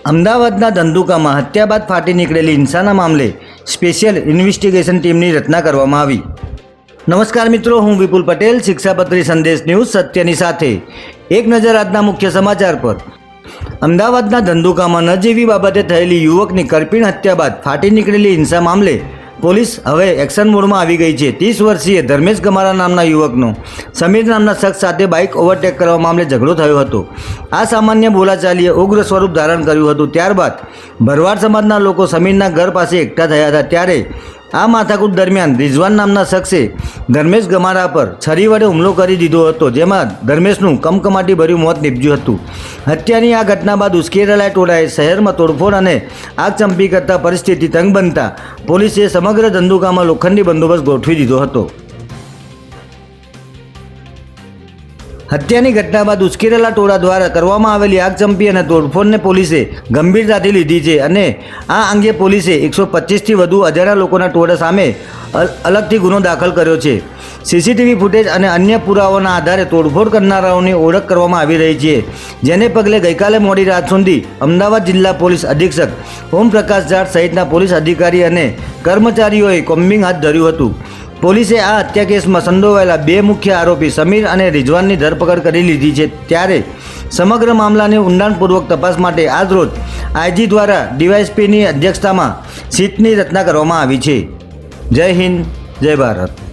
અમદાવાદના ધંધુકામાં હત્યા બાદ ફાટી નીકળેલી હિંસાના મામલે સ્પેશિયલ ઇન્વેસ્ટિગેશન ટીમની રચના કરવામાં આવી। નમસ્કાર મિત્રો, હું વિપુલ પટેલ, શિક્ષાપત્રી સંદેશ ન્યૂઝ સત્યની સાથે। એક નજર આજના મુખ્ય સમાચાર પર। અમદાવાદના ધંધુકામાં નજીવી બાબતે થયેલી યુવકની કરપીણ હત્યા બાદ ફાટી નીકળેલી હિંસા મામલે પોલીસ હવે એક્શન મોડમાં આવી ગઈ છે। 30 વર્ષીય ધર્મેશ ગમારા નામના યુવકનો સમીર નામના શખ્સ સાથે બાઇક ઓવરટેક કરવા મામલે ઝઘડો થયો હતો। આ સામાન્ય બોલાચાલીએ ઉગ્ર સ્વરૂપ ધારણ કર્યું હતું। ત્યારબાદ ભરવાડ સમાજના લોકો સમીરના ઘર પાસે એકઠા થયા હતા। ત્યારે આ માથાકૂટ દરમિયાન રિઝવાન નામના શખ્સે ધર્મેશ ગમારા પર છરી વડે હુમલો કરી દીધો હતો, જેમાં ધર્મેશનું કમકમાટી ભર્યું મોત નીપજ્યું હતું। હત્યાની આ ઘટના બાદ ઉશ્કેરાયેલા ટોળાએ શહેરમાં તોડફોડ અને આગચંપી કરતા પરિસ્થિતિ તંગ બનતા પોલીસે સમગ્ર ધંધુકામાં લોખંડી બંદોબસ્ત ગોઠવી દીધો હતો। હત્યાની ઘટના બાદ ઉશ્કેરેલા ટોળા દ્વારા કરવામાં આવેલી આગચંપી અને તોડફોડને પોલીસે ગંભીરતાથી લીધી છે અને આ અંગે પોલીસે 125થી વધુ અજાણ્યા લોકોના ટોળા સામે અલગથી ગુનો દાખલ કર્યો છે। સીસીટીવી ફૂટેજ અને અન્ય પુરાવાઓના આધારે તોડફોડ કરનારાઓની ઓળખ કરવામાં આવી રહી છે, જેને પગલે ગઈકાલે મોડી રાત સુધી અમદાવાદ જિલ્લા પોલીસ અધિક્ષક ઓમપ્રકાશ જાટ સહિતના પોલીસ અધિકારી અને કર્મચારીઓએ કોમ્બિંગ હાથ ધર્યું હતું। પોલીસે આ હત્યા કેસમાં સંડોવાયેલા 2 મુખ્ય આરોપી સમીર અને રિઝવાનની ધરપકડ કરી લીધી છે। ત્યારે સમગ્ર મામલાની ઊંડાણપૂર્વક તપાસ માટે આજરોજ આઈજી દ્વારા ડીવાયએસપીની અધ્યક્ષતામાં સીટની રચના કરવામાં આવી છે। જય હિન્દ, જય ભારત।